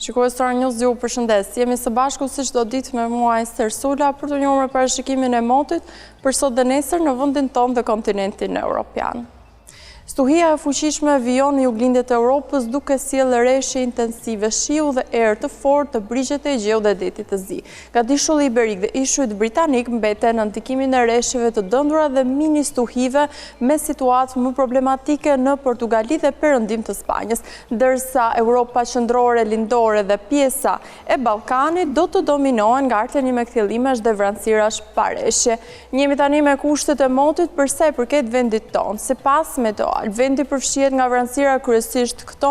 Shikues Star News, ju përshëndes. Jemi së bashku si çdo ditë me mua Ester Sula për të njohur parashikimin e motit për sot dhe nesër në vendin tonë dhe kontinentin evropian. Stuhia e fuqishme vijon në juglindjet e Europës duke sjellë reshje intensive shiu dhe erë të fortë të brigjet e Egjeu dhe detit të zi. Gadishulli iberik dhe ishujt britanik mbeten në ndikimin e reshjeve të dëndura dhe mini stuhive me situatë më problematike në Portugali dhe perëndim të Spanjës, ndërsa Europa qendrore, lindore dhe pjesa e Ballkanit do të dominohen nga arteni me kthjellimesh dhe vranësirash pa reshje. Njemi tani me kushtet e motit për sa i përket vendit tonë. Sipas vendi përfshihet nga vranësira kryesisht këto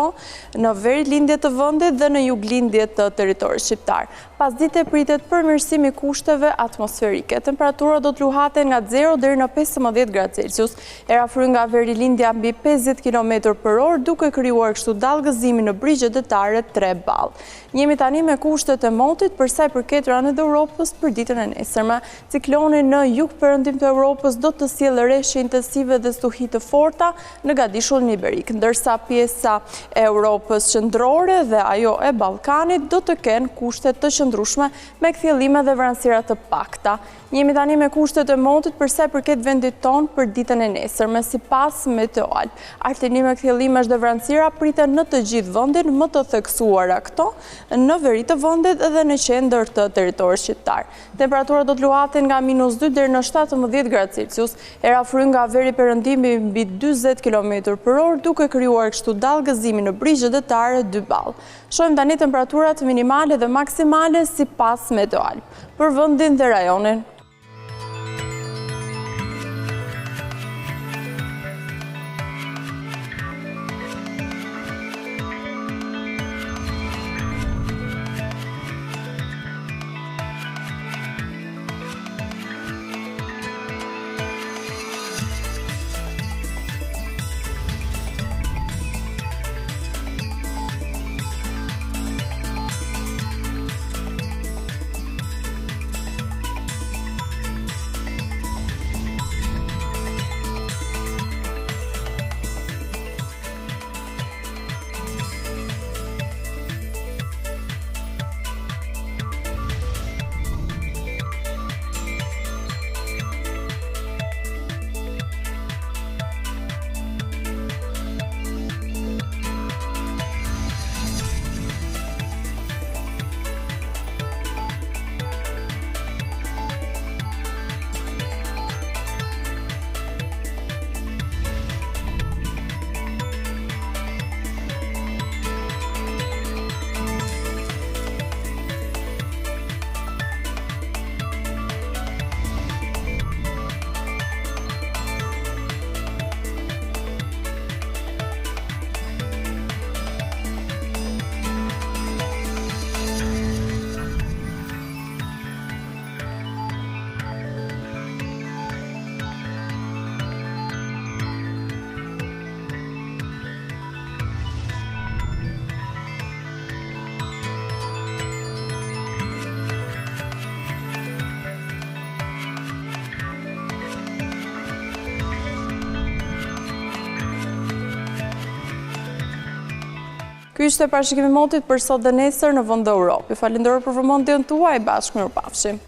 në verilindje të vendit dhe në juglindje të territorit shqiptar. Pasdite pritet përmirësim i kushteve atmosferike. Temperatura do të luhaten nga 0 deri në 15 gradë Celsius. Era fryr nga verilindja mbi 50 km/orë duke krijuar kështu dallgëzimin në brigjet detare 3 ball. Njemi tani me kushtet e motit për sa i përket ranet e Europës për ditën e nesërme. Cikloni në jug-perëndim të Europës do të sjellë reshje intensive dhe stuhi të forta në gadishullin iberik, ndërsa pjesa e Europës qendrore dhe ajo e Ballkanit do të kenë kushte të qëndrueshme me kthjellime dhe vranësira të pakta. Jemi tani me kushtet e motit për sa i përket vendit tonë për ditën e nesërme. Sipas Meteoal, arteni me kthjellimesh dhe vranësira priten në të gjithë vendin, më të theksuara këto në veri të vendit dhe në qendër të territorit shqiptar. Temperatura do të luhaten nga -2 deri në 17 gradë Celsius. Era fryr nga veri perëndimi mbi 40 km/orë duke krijuar kështu dallgëzimin në brigjet detare 2 ball. Shohim tani temperaturat minimale dhe maksimale sipas Meteoal për vendin dhe rajonin. Ky ishte parashikimi i motit për sot dhe nesër në vend të Europës. Falenderoj për vëmendjen tuaj, bashkë mirupafshim.